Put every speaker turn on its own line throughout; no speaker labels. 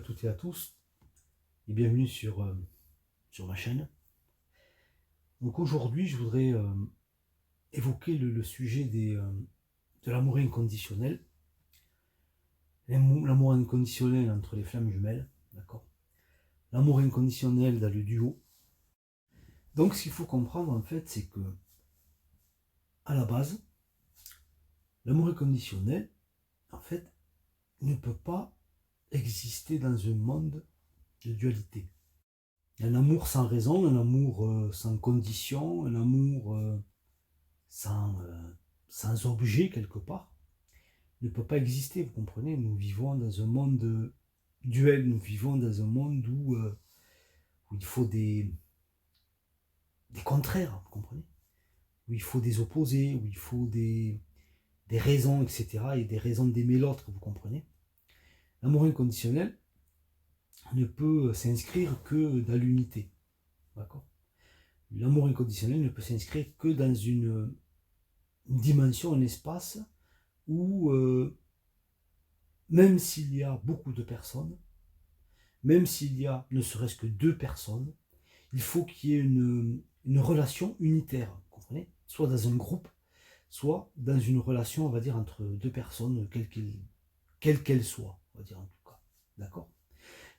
toutes et à tous et bienvenue sur ma chaîne. Donc aujourd'hui je voudrais évoquer le sujet de l'amour inconditionnel. L'amour inconditionnel entre les flammes jumelles, d'accord. L'amour inconditionnel dans le duo. Donc ce qu'il faut comprendre en fait, c'est que à la base, l'amour inconditionnel, en fait, ne peut pas exister dans un monde de dualité. Un amour sans raison, un amour sans condition, un amour sans objet quelque part, ne peut pas exister, vous comprenez. Nous vivons dans un monde duel, nous vivons dans un monde où il faut des contraires, vous comprenez, où il faut des opposés, où il faut des raisons, etc. et des raisons d'aimer l'autre, vous comprenez. L'amour inconditionnel ne peut s'inscrire que dans l'unité, d'accord. L'amour inconditionnel ne peut s'inscrire que dans une dimension, un espace où même s'il y a beaucoup de personnes, même s'il y a ne serait-ce que deux personnes, il faut qu'il y ait une relation unitaire, vous comprenez, soit dans un groupe, soit dans une relation, on va dire, entre deux personnes, quelle qu'elle soit, on va dire en tout cas, d'accord.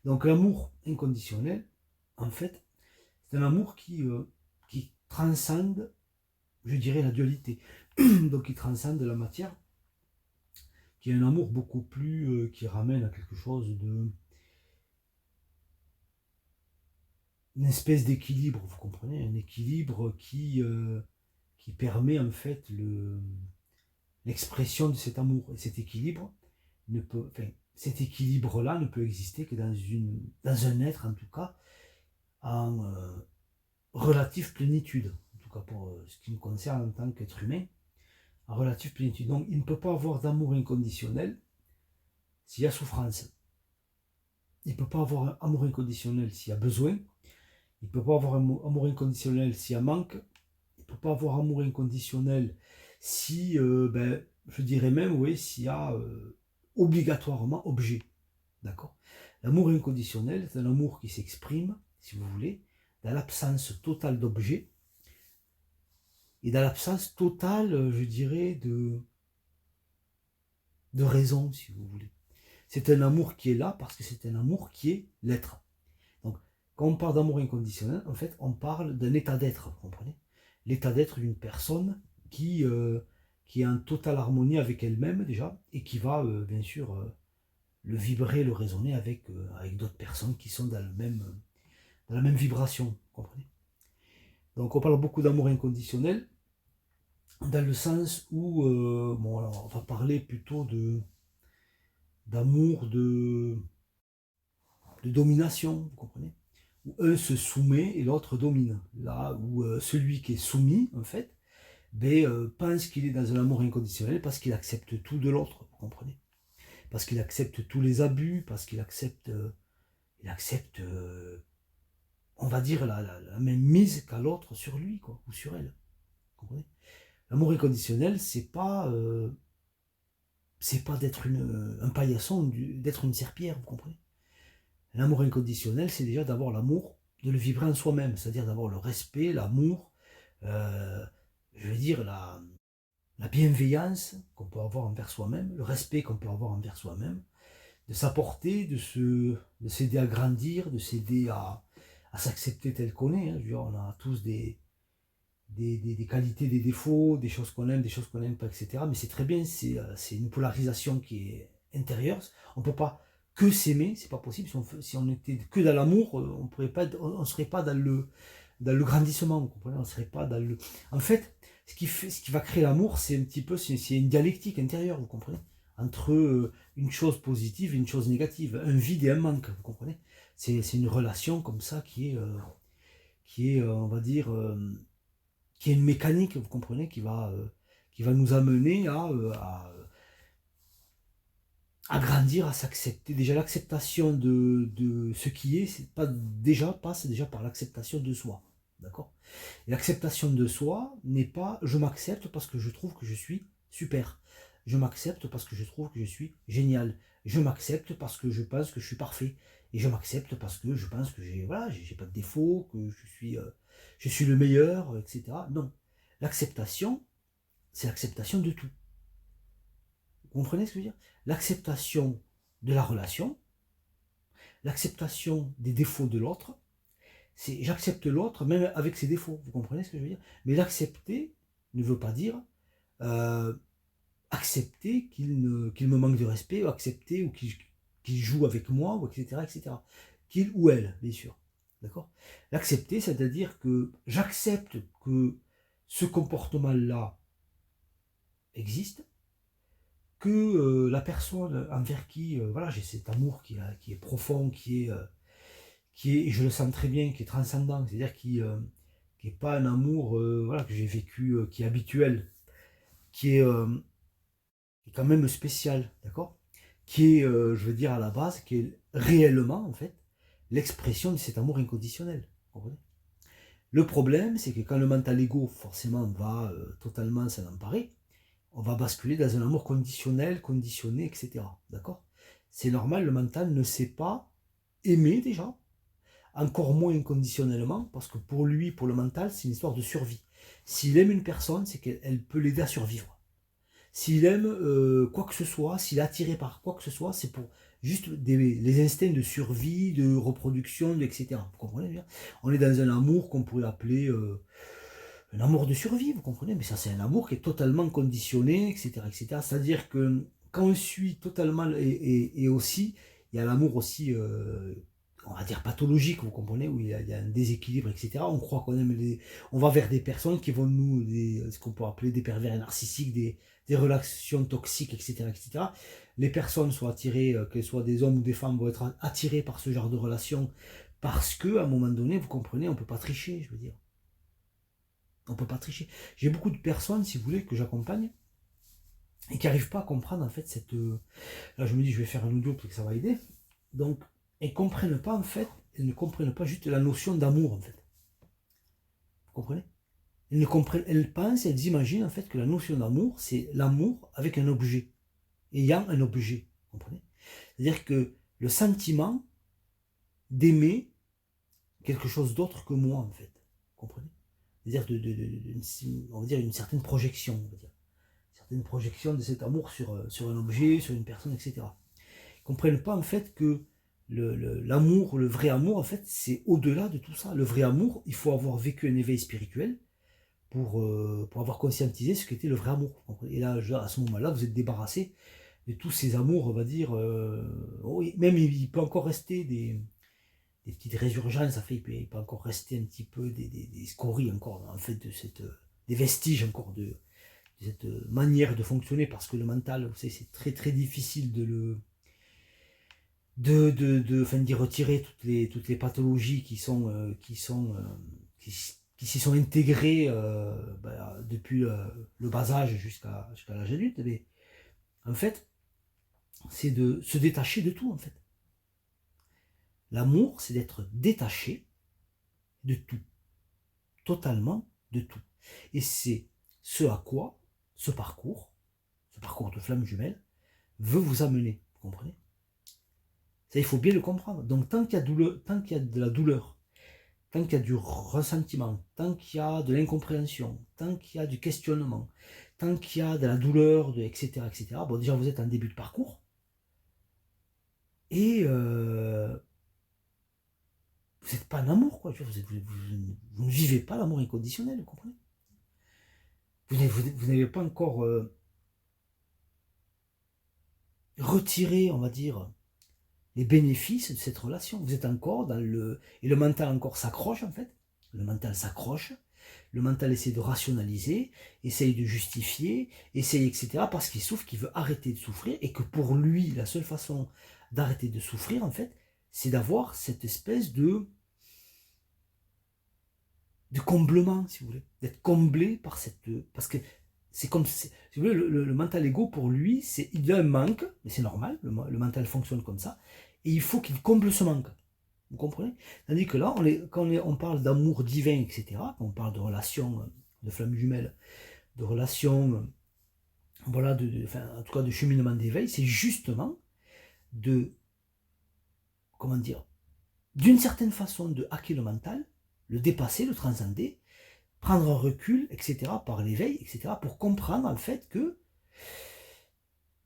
Donc l'amour inconditionnel, en fait, c'est un amour qui transcende, je dirais, la dualité, donc qui transcende la matière, qui est un amour beaucoup plus, qui ramène à quelque chose une espèce d'équilibre, vous comprenez, un équilibre qui permet en fait l'expression de cet amour. Et cet équilibre cet équilibre-là ne peut exister que dans un être, en tout cas, en relative plénitude, en tout cas pour ce qui me concerne en tant qu'être humain, en relative plénitude. Donc il ne peut pas avoir d'amour inconditionnel s'il y a souffrance. Il ne peut pas avoir un amour inconditionnel s'il y a besoin. Il ne peut pas avoir un amour inconditionnel s'il y a manque. Il ne peut pas avoir amour inconditionnel si, je dirais même, oui, s'il y a obligatoirement objet. D'accord. L'amour inconditionnel, c'est un amour qui s'exprime, si vous voulez, dans l'absence totale d'objet et dans l'absence totale, je dirais, de raison, si vous voulez. C'est un amour qui est là parce que c'est un amour qui est l'être. Donc, quand on parle d'amour inconditionnel, en fait, on parle d'un état d'être, vous comprenez? L'état d'être d'une personne qui est en totale harmonie avec elle-même déjà, et qui va, bien sûr, le vibrer, le raisonner avec d'autres personnes qui sont dans la même vibration, vous comprenez? Donc, on parle beaucoup d'amour inconditionnel, dans le sens où, bon, alors, on va parler plutôt d'amour de domination, vous comprenez, où un se soumet et l'autre domine. Là où celui qui est soumis, en fait, pense qu'il est dans un amour inconditionnel parce qu'il accepte tout de l'autre, vous comprenez, parce qu'il accepte tous les abus, parce qu'il accepte, on va dire, la même mise qu'à l'autre sur lui, quoi, ou sur elle, vous comprenez. L'amour inconditionnel, c'est pas d'être un paillasson, d'être une serpillère, vous comprenez. L'amour inconditionnel, c'est déjà d'avoir l'amour, de le vibrer en soi-même, c'est-à-dire d'avoir le respect, l'amour, je veux dire la bienveillance qu'on peut avoir envers soi-même, le respect qu'on peut avoir envers soi-même, de s'apporter, de s'aider à grandir, de s'aider à s'accepter tel qu'on est. Hein. Je veux dire, on a tous des qualités, des défauts, des choses qu'on aime, des choses qu'on n'aime pas, etc. Mais c'est très bien, c'est une polarisation qui est intérieure. On ne peut pas que s'aimer, c'est pas possible. Si on était que dans l'amour, on serait pas dans le grandissement, vous comprenez, on serait pas dans le. En fait, ce qui va créer l'amour, c'est un petit peu, c'est une dialectique intérieure, vous comprenez, entre une chose positive et une chose négative, un vide et un manque, vous comprenez. C'est une relation comme ça qui est on va dire, qui est une mécanique, vous comprenez, qui va nous amener à grandir, à s'accepter. Déjà, l'acceptation de ce qui est, passe déjà par l'acceptation de soi. D'accord. Et l'acceptation de soi n'est pas je m'accepte parce que je trouve que je suis super. Je m'accepte parce que je trouve que je suis génial. Je m'accepte parce que je pense que je suis parfait. Et je m'accepte parce que je pense que j'ai pas de défaut, que je suis le meilleur, etc. Non. L'acceptation, c'est l'acceptation de tout. Vous comprenez ce que je veux dire? L'acceptation de la relation, l'acceptation des défauts de l'autre, c'est j'accepte l'autre même avec ses défauts. Vous comprenez ce que je veux dire? Mais l'accepter ne veut pas dire euh, accepter qu'il me manque de respect, ou accepter ou qu'il joue avec moi, ou etc. etc. Qu'il ou elle, bien sûr. D'accord? L'accepter, c'est-à-dire que j'accepte que ce comportement-là existe, que la personne envers qui voilà, j'ai cet amour qui est profond, et je le sens très bien, qui est transcendant, c'est-à-dire qui est pas un amour voilà, que j'ai vécu, qui est habituel, qui est, euh, qui est quand même spécial, d'accord? Qui est, je veux dire, à la base, qui est réellement, en fait, l'expression de cet amour inconditionnel. Vous comprenez? Le problème, c'est que quand le mental ego, forcément, va totalement s'en emparer, on va basculer dans un amour conditionnel, conditionné, etc. D'accord? C'est normal, le mental ne sait pas aimer déjà, encore moins inconditionnellement, parce que pour lui, pour le mental, c'est une histoire de survie. S'il aime une personne, c'est qu'elle peut l'aider à survivre. S'il aime quoi que ce soit, s'il est attiré par quoi que ce soit, c'est pour juste les instincts de survie, de reproduction, etc. Vous comprenez bien? On est dans un amour qu'on pourrait appeler un amour de survie, vous comprenez? Mais ça, c'est un amour qui est totalement conditionné, etc. etc. C'est-à-dire que quand on suit totalement, et aussi, il y a l'amour aussi, on va dire pathologique, vous comprenez, où il y a un déséquilibre, etc. On croit qu'on aime on va vers des personnes qui vont nous, ce qu'on peut appeler des pervers narcissiques, des relations toxiques, etc., etc. Les personnes sont attirées, qu'elles soient des hommes ou des femmes, vont être attirées par ce genre de relations parce que, à un moment donné, vous comprenez, on peut pas tricher, je veux dire. On peut pas tricher. J'ai beaucoup de personnes, si vous voulez, que j'accompagne et qui n'arrivent pas à comprendre en fait cette. Là, je me dis, je vais faire un audio parce que ça va aider. Donc, elles comprennent pas en fait, elles ne comprennent pas juste la notion d'amour en fait. Vous comprenez? Elles ne comprennent, elles pensent, elles imaginent en fait que la notion d'amour, c'est l'amour avec un objet, ayant un objet. Vous comprenez? C'est-à-dire que le sentiment d'aimer quelque chose d'autre que moi en fait. Vous comprenez? C'est-à-dire on va dire une certaine projection, on va dire. Certaines projections de cet amour sur un objet, sur une personne, etc. Ils ne comprennent pas en fait que l'amour, le vrai amour, en fait, c'est au-delà de tout ça. Le vrai amour, il faut avoir vécu un éveil spirituel pour avoir conscientisé ce qu'était le vrai amour. Et là, à ce moment-là, vous êtes débarrassé de tous ces amours, on va dire. Même il peut encore rester des petites résurgences, il peut encore rester un petit peu des scories encore, en fait, des vestiges encore de cette manière de fonctionner, parce que le mental, vous savez, c'est très très difficile enfin, d'y retirer toutes les pathologies qui s'y sont intégrées depuis le bas âge jusqu'à l'âge adulte. Mais en fait, c'est de se détacher de tout en fait. L'amour, c'est d'être détaché de tout, totalement de tout. Et c'est ce à quoi ce parcours de flamme jumelle, veut vous amener. Vous comprenez? Ça, il faut bien le comprendre. Donc, tant qu'il y a de la douleur, tant qu'il y a du ressentiment, tant qu'il y a de l'incompréhension, tant qu'il y a du questionnement, tant qu'il y a de la douleur, etc., etc., bon, déjà, vous êtes en début de parcours. Et vous n'êtes pas en amour, quoi. Vous ne vivez pas l'amour inconditionnel, vous comprenez? Vous n'avez pas encore retiré, on va dire, les bénéfices de cette relation. Vous êtes encore dans le. Et le mental encore s'accroche en fait. Le mental s'accroche. Le mental essaie de rationaliser, essaye de justifier, essaye, etc. Parce qu'il souffre, qu'il veut arrêter de souffrir. Et que pour lui, la seule façon d'arrêter de souffrir, en fait, c'est d'avoir cette espèce de comblement, si vous voulez. D'être comblé par cette. Parce que c'est comme. Si vous voulez, le mental ego, pour lui, il a un manque, mais c'est normal, le mental fonctionne comme ça. Et il faut qu'il comble ce manque. Vous comprenez? Tandis que là, on parle d'amour divin, etc., on parle de relations de flammes jumelles, de relations, voilà, enfin, en tout cas de cheminement d'éveil, c'est justement de, comment dire, d'une certaine façon de hacker le mental, le dépasser, le transcender, prendre un recul, etc., par l'éveil, etc., pour comprendre en fait que,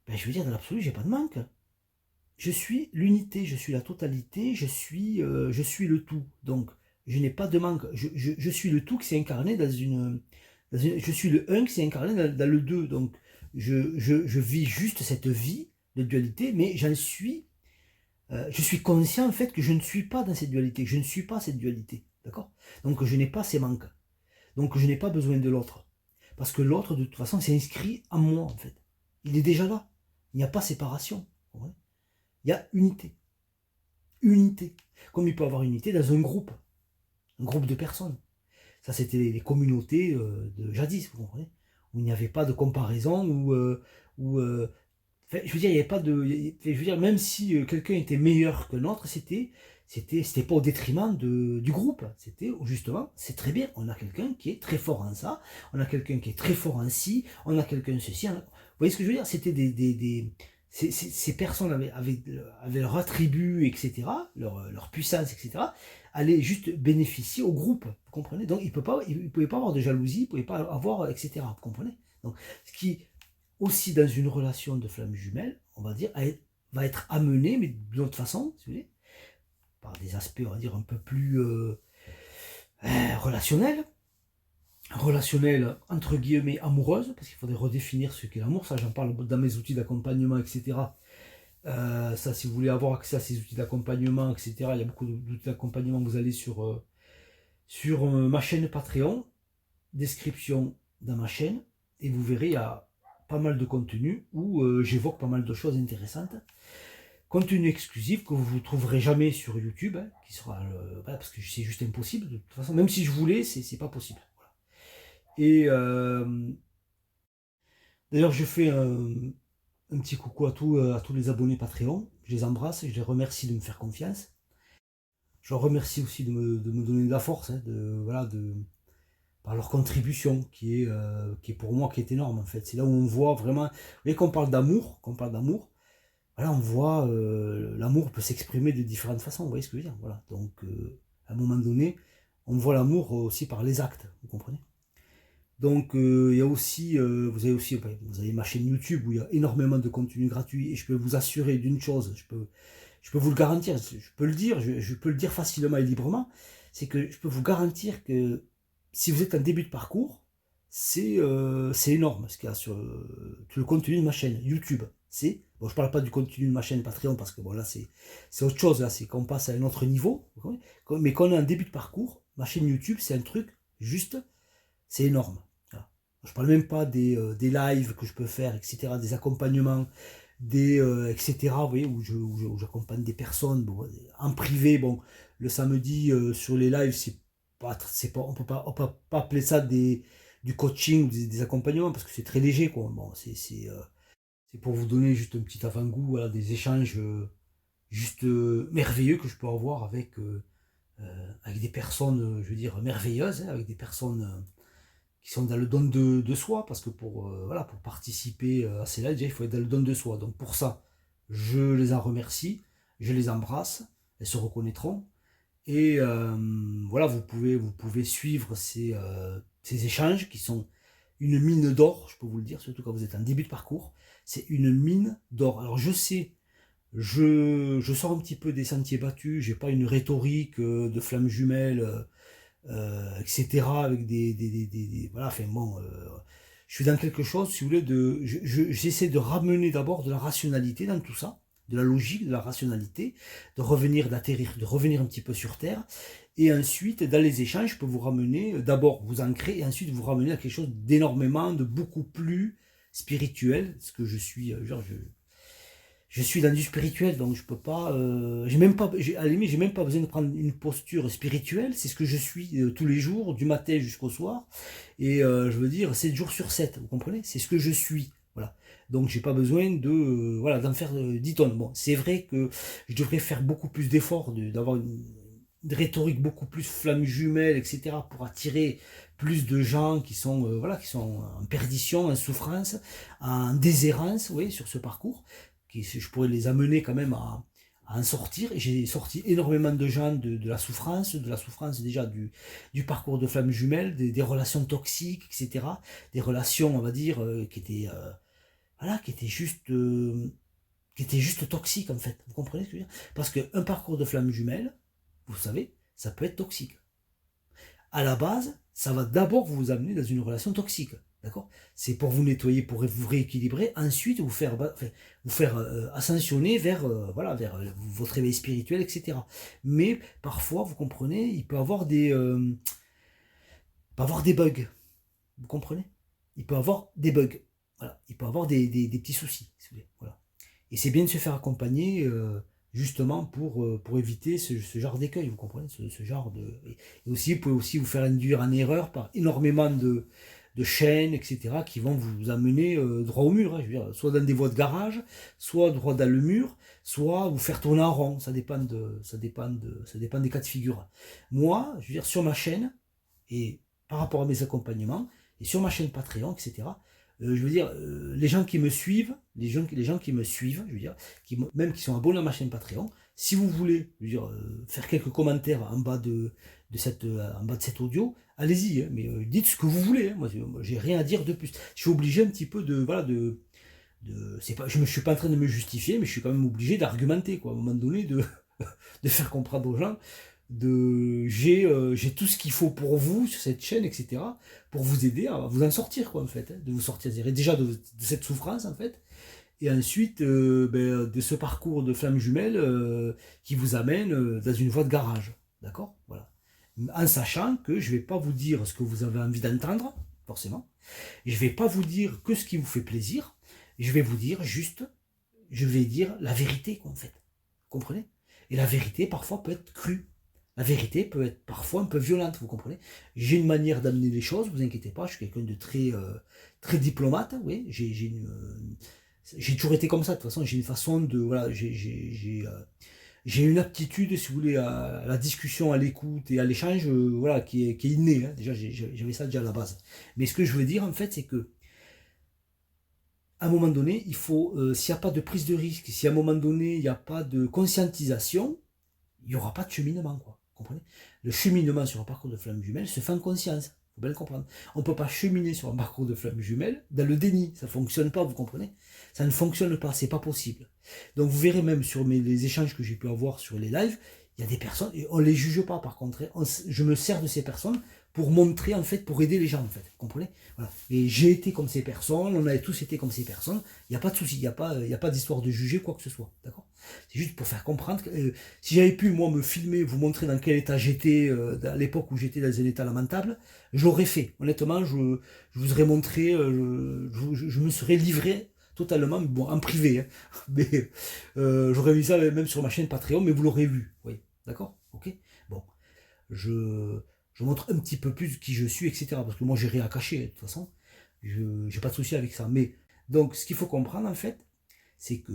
je veux dire, dans l'absolu, j'ai pas de manque. Je suis l'unité, je suis la totalité, je suis le tout. Donc, je n'ai pas de manque. Je suis le tout qui s'est incarné je suis le un qui s'est incarné dans le deux. Donc, je vis juste cette vie de dualité, mais je suis conscient en fait que je ne suis pas dans cette dualité, je ne suis pas cette dualité. D'accord? Donc, je n'ai pas ces manques. Donc, je n'ai pas besoin de l'autre. Parce que l'autre, de toute façon, c'est inscrit en moi, en fait. Il est déjà là. Il n'y a pas séparation. Ouais. Il y a unité. Unité. Comme il peut y avoir unité dans un groupe de personnes. Ça, c'était les communautés de jadis, vous comprenez, où il n'y avait pas de comparaison, enfin, je veux dire, il n'y avait pas de. Je veux dire, même si quelqu'un était meilleur que l'autre, c'était pas au détriment du groupe. C'était justement, c'est très bien. On a quelqu'un qui est très fort en ça, on a quelqu'un qui est très fort en ci, on a quelqu'un ceci. Vous voyez ce que je veux dire? C'était ces personnes avaient leur attribut, etc., leur puissance, etc., allaient juste bénéficier au groupe, vous comprenez? Donc il ne pouvait pas avoir de jalousie, il ne pouvait pas avoir, etc., vous comprenez? Donc, ce qui, aussi dans une relation de flamme jumelle, on va dire, va être amené, mais d'une autre façon, si vous voulez, par des aspects, on va dire, un peu plus relationnels, entre guillemets amoureuses, parce qu'il faudrait redéfinir ce qu'est l'amour, ça j'en parle dans mes outils d'accompagnement, etc. Ça, si vous voulez avoir accès à ces outils d'accompagnement, etc., il y a beaucoup d'outils d'accompagnement, vous allez sur ma chaîne Patreon, description dans ma chaîne, et vous verrez, il y a pas mal de contenu où j'évoque pas mal de choses intéressantes. Contenu exclusif que vous ne trouverez jamais sur YouTube, hein, qui sera parce que c'est juste impossible de toute façon, même si je voulais, c'est pas possible. Voilà. Et d'ailleurs, je fais un petit coucou à tous les abonnés Patreon. Je les embrasse et je les remercie de me faire confiance. Je leur remercie aussi de me donner de la force, hein, par leur contribution qui est pour moi qui est énorme en fait. C'est là où on voit vraiment, vous voyez qu'on parle d'amour, voilà, on voit l'amour peut s'exprimer de différentes façons, vous voyez ce que je veux dire, voilà. Donc à un moment donné, on voit l'amour aussi par les actes, vous comprenez. Donc il y a aussi, vous avez ma chaîne YouTube où il y a énormément de contenu gratuit et je peux vous assurer d'une chose, je peux vous le garantir, je peux le dire, je peux le dire facilement et librement, c'est que je peux vous garantir que si vous êtes en début de parcours, c'est énorme ce qu'il y a sur tout le contenu de ma chaîne YouTube. Bon, je parle pas du contenu de ma chaîne Patreon parce que bon, là c'est autre chose, là c'est qu'on passe à un autre niveau, mais quand on est en début de parcours, ma chaîne YouTube c'est un truc juste, c'est énorme. Voilà. Je parle même pas des lives que je peux faire, etc., des accompagnements, etc., vous voyez, où j'accompagne des personnes bon, en privé. Bon, le samedi sur les lives, on peut pas appeler ça du coaching, des accompagnements, parce que c'est très léger, quoi. Bon, c'est pour vous donner juste un petit avant-goût, voilà, des échanges juste merveilleux que je peux avoir avec des personnes, je veux dire, merveilleuses, hein, avec des personnes qui sont dans le don de soi, parce que voilà, pour participer à ces lives, déjà, il faut être dans le don de soi. Donc pour ça, je les en remercie, je les embrasse, elles se reconnaîtront. Et voilà, vous pouvez suivre ces échanges qui sont une mine d'or, je peux vous le dire, surtout quand vous êtes en début de parcours. C'est une mine d'or. Alors je sais, je sors un petit peu des sentiers battus, j'ai pas une rhétorique de flamme jumelle, etc. Avec voilà, enfin bon, je suis dans quelque chose, si vous voulez, j'essaie de ramener d'abord de la rationalité dans tout ça, de la logique, de la rationalité, d'atterrir, de revenir un petit peu sur Terre, et ensuite, dans les échanges, je peux vous ramener, d'abord vous ancrer, et ensuite vous ramener à quelque chose de beaucoup plus spirituel, ce que je suis, je suis dans du spirituel, donc je peux pas, à la limite, j'ai même pas besoin de prendre une posture spirituelle, c'est ce que je suis tous les jours, du matin jusqu'au soir, et je veux dire, 7 jours sur 7, vous comprenez? C'est ce que je suis, voilà. Donc j'ai pas besoin voilà, d'en faire 10 tonnes. Bon, c'est vrai que je devrais faire beaucoup plus d'efforts, d'avoir une rhétorique beaucoup plus flamme jumelle, etc., pour attirer plus de gens voilà, qui sont en perdition, en souffrance, en déshérence, vous voyez, sur ce parcours. je pourrais les amener quand même à en sortir. Et j'ai sorti énormément de gens de la souffrance déjà du parcours de flamme jumelle, des relations toxiques, etc. Des relations, on va dire, voilà, qui étaient juste toxiques en fait. Vous comprenez ce que je veux dire? Parce qu'un parcours de flamme jumelle, vous savez, ça peut être toxique. À la base, ça va d'abord vous amener dans une relation toxique. D'accord? C'est pour vous nettoyer, pour vous rééquilibrer, ensuite vous faire ascensionner vers, voilà, vers votre réveil spirituel, etc. Mais parfois, vous comprenez, il peut avoir des bugs. Vous comprenez? Il peut avoir des bugs. Voilà. Il peut avoir des petits soucis, si vous voulez. Voilà. Et c'est bien de se faire accompagner justement pour éviter ce genre d'écueil, vous comprenez, ce genre de. Et aussi, vous pouvez aussi vous faire induire en erreur par énormément de chaînes, etc., qui vont vous amener droit au mur, hein, je veux dire, soit dans des voies de garage, soit droit dans le mur, soit vous faire tourner en rond. Ça dépend des cas de figure. Moi, je veux dire, sur ma chaîne, et par rapport à mes accompagnements, et sur ma chaîne Patreon, etc., je veux dire, les gens qui me suivent, les gens qui me suivent, je veux dire, même qui sont abonnés à ma chaîne Patreon, si vous voulez, je veux dire, faire quelques commentaires en bas en bas de cet audio, allez-y, hein, mais dites ce que vous voulez. Hein, moi, j'ai rien à dire de plus. Je suis obligé un petit peu c'est pas, je ne suis pas en train de me justifier, mais je suis quand même obligé d'argumenter, quoi, à un moment donné, de faire comprendre aux gens j'ai tout ce qu'il faut pour vous sur cette chaîne, etc., pour vous aider à vous en sortir, quoi, en fait, hein, de vous sortir déjà de cette souffrance, en fait, et ensuite de ce parcours de flamme jumelle qui vous amène dans une voie de garage, d'accord, voilà, en sachant que je vais pas vous dire ce que vous avez envie d'entendre, forcément, et je vais pas vous dire que ce qui vous fait plaisir, je vais vous dire juste, je vais dire la vérité, quoi, en fait, vous comprenez, et la vérité parfois peut être crue. La vérité peut être parfois un peu violente, vous comprenez. J'ai une manière d'amener les choses, vous inquiétez pas, je suis quelqu'un de très diplomate, oui, j'ai toujours été comme ça, de toute façon, j'ai une façon de, voilà, j'ai une aptitude, si vous voulez, à la discussion, à l'écoute et à l'échange, voilà, qui est innée, hein. Déjà, j'avais ça déjà à la base. Mais ce que je veux dire, en fait, c'est que, à un moment donné, il faut, s'il n'y a pas de prise de risque, si à un moment donné, il n'y a pas de conscientisation, il n'y aura pas de cheminement, quoi. Vous comprenez? Le cheminement sur un parcours de flamme jumelle se fait en conscience. Il faut bien le comprendre. On ne peut pas cheminer sur un parcours de flamme jumelle dans le déni. Ça ne fonctionne pas, vous comprenez? Ça ne fonctionne pas, c'est pas possible. Donc vous verrez même sur les échanges que j'ai pu avoir sur les lives, il y a des personnes, et on ne les juge pas par contre, je me sers de ces personnes pour montrer, en fait, pour aider les gens, en fait. Vous comprenez? Voilà. Et j'ai été comme ces personnes, on a tous été comme ces personnes, il n'y a pas de souci, il y a pas d'histoire de juger quoi que ce soit, d'accord? C'est juste pour faire comprendre que si j'avais pu, moi, me filmer, vous montrer dans quel état j'étais, à l'époque où j'étais dans un état lamentable, j'aurais fait. Honnêtement, je vous aurais montré, je me serais livré totalement, bon, en privé, hein. Mais j'aurais mis ça même sur ma chaîne Patreon, mais vous l'aurez vu, oui, d'accord? Ok? Bon, je, je montre un petit peu plus qui je suis, etc. Parce que moi, j'ai rien à cacher, de toute façon. Je n'ai pas de souci avec ça. Mais, donc, ce qu'il faut comprendre, en fait, c'est que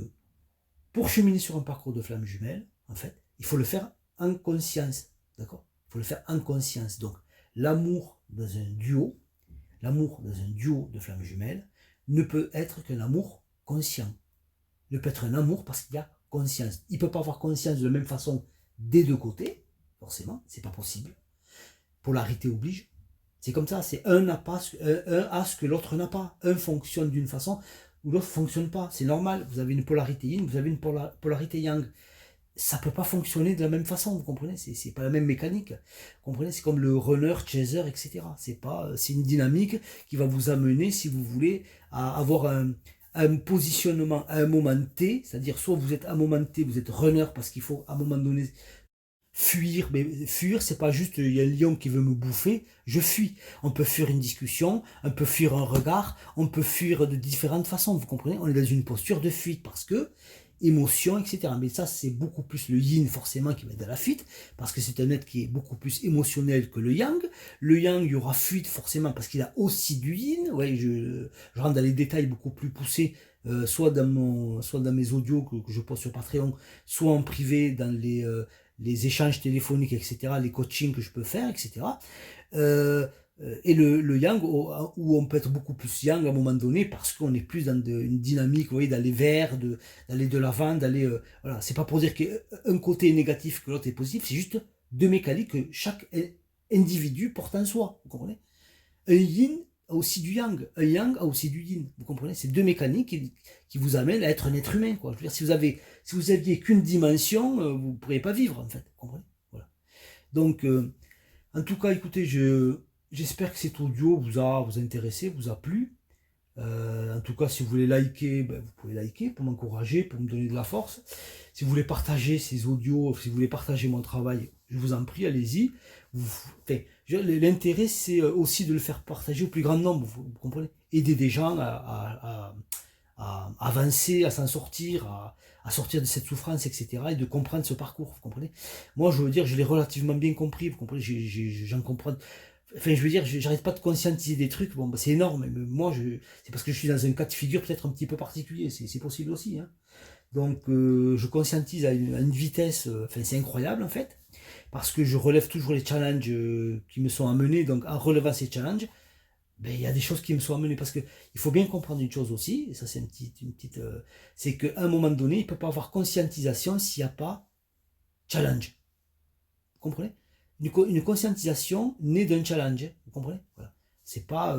pour cheminer sur un parcours de flamme jumelle, en fait, il faut le faire en conscience. D'accord? Il faut le faire en conscience. Donc, l'amour dans un duo, l'amour dans un duo de flamme jumelle, ne peut être qu'un amour conscient. Ne peut être un amour parce qu'il y a conscience. Il ne peut pas avoir conscience de la même façon des deux côtés, forcément, c'est pas possible. Polarité oblige. C'est comme ça, c'est un a ce que l'autre n'a pas. Un fonctionne d'une façon ou l'autre ne fonctionne pas. C'est normal, vous avez une polarité yin, vous avez une polarité yang. Ça ne peut pas fonctionner de la même façon, vous comprenez? C'est pas la même mécanique. Vous comprenez? C'est comme le runner, chaser, etc. C'est une dynamique qui va vous amener, si vous voulez, à avoir un positionnement à un moment T, c'est-à-dire soit vous êtes à un moment T, vous êtes runner parce qu'il faut à un moment donné fuir, mais fuir, c'est pas juste il y a un lion qui veut me bouffer, je fuis. On peut fuir une discussion, on peut fuir un regard, on peut fuir de différentes façons, vous comprenez? On est dans une posture de fuite parce que émotion, etc. Mais ça, c'est beaucoup plus le yin forcément qui va être dans la fuite, parce que c'est un être qui est beaucoup plus émotionnel que le yang. Le yang, il y aura fuite forcément parce qu'il a aussi du yin. Ouais, je rentre dans les détails beaucoup plus poussés, soit dans mes audios que je poste sur Patreon, soit en privé dans les échanges téléphoniques, etc., les coachings que je peux faire, etc. et le yang, où on peut être beaucoup plus yang à un moment donné, parce qu'on est plus dans une dynamique, vous voyez, d'aller vers, d'aller de l'avant, d'aller... voilà, c'est pas pour dire qu'un côté est négatif que l'autre est positif, c'est juste deux mécaniques que chaque individu porte en soi, vous comprenez? Un yin a aussi du yang, un yang a aussi du yin, vous comprenez? C'est deux mécaniques qui vous amènent à être un être humain, quoi. Je veux dire, si vous aviez qu'une dimension, vous ne pourriez pas vivre, en fait, vous comprenez? Voilà. Donc, en tout cas, écoutez, j'espère que cet audio vous intéressé, vous a plu. En tout cas, si vous voulez liker, ben, vous pouvez liker pour m'encourager, pour me donner de la force. Si vous voulez partager ces audios, si vous voulez partager mon travail, je vous en prie, allez-y. Enfin, l'intérêt, c'est aussi de le faire partager au plus grand nombre, vous comprenez? Aider des gens à avancer, à s'en sortir, à sortir de cette souffrance, etc. Et de comprendre ce parcours, vous comprenez? Moi, je veux dire, je l'ai relativement bien compris, vous comprenez? J'en comprends. Enfin, je veux dire, j'arrête pas de conscientiser des trucs, bon, bah, c'est énorme, mais moi, c'est parce que je suis dans un cas de figure peut-être un petit peu particulier, c'est possible aussi, hein. Donc, je conscientise à une vitesse, enfin, c'est incroyable, en fait, parce que je relève toujours les challenges qui me sont amenés, donc en relevant ces challenges, ben, il y a des choses qui me sont amenées, parce que il faut bien comprendre une chose aussi, et ça c'est une petite, c'est qu'à un moment donné, il ne peut pas avoir conscientisation s'il n'y a pas challenge. Vous comprenez? Une conscientisation naît d'un challenge, vous comprenez? Voilà. C'est pas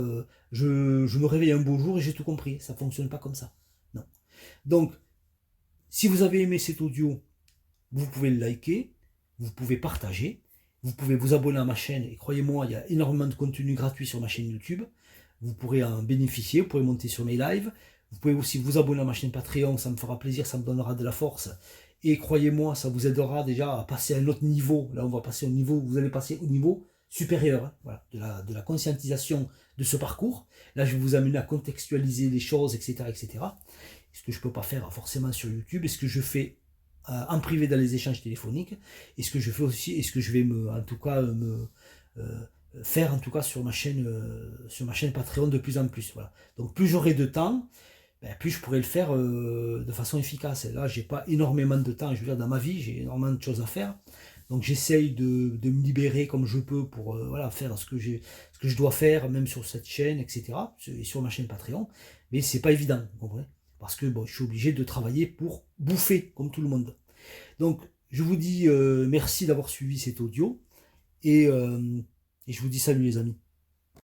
je me réveille un beau jour et j'ai tout compris, ça ne fonctionne pas comme ça. Non. Donc, si vous avez aimé cet audio, vous pouvez le liker, vous pouvez partager, vous pouvez vous abonner à ma chaîne, et croyez-moi, il y a énormément de contenu gratuit sur ma chaîne YouTube. Vous pourrez en bénéficier, vous pourrez monter sur mes lives. Vous pouvez aussi vous abonner à ma chaîne Patreon, ça me fera plaisir, ça me donnera de la force. Et croyez-moi, ça vous aidera déjà à passer à un autre niveau. Là, on va passer au niveau, vous allez passer au niveau supérieur, hein, voilà, de la conscientisation de ce parcours. Là, je vais vous amener à contextualiser les choses, etc., etc. Ce que je ne peux pas faire forcément sur YouTube, et ce que je fais en privé dans les échanges téléphoniques, et ce que je fais aussi, et ce que je vais en tout cas faire en tout cas sur ma chaîne Patreon de plus en plus. Voilà. Donc plus j'aurai de temps, ben, plus je pourrai le faire de façon efficace. Et là, j'ai pas énormément de temps, je veux dire, dans ma vie, j'ai énormément de choses à faire. Donc j'essaye de me libérer comme je peux pour voilà, faire ce que je dois faire, même sur cette chaîne, etc. Et sur ma chaîne Patreon. Mais c'est pas évident, vous comprenez? Parce que bon, je suis obligé de travailler pour bouffer, comme tout le monde. Donc, je vous dis merci d'avoir suivi cet audio, et je vous dis salut les amis.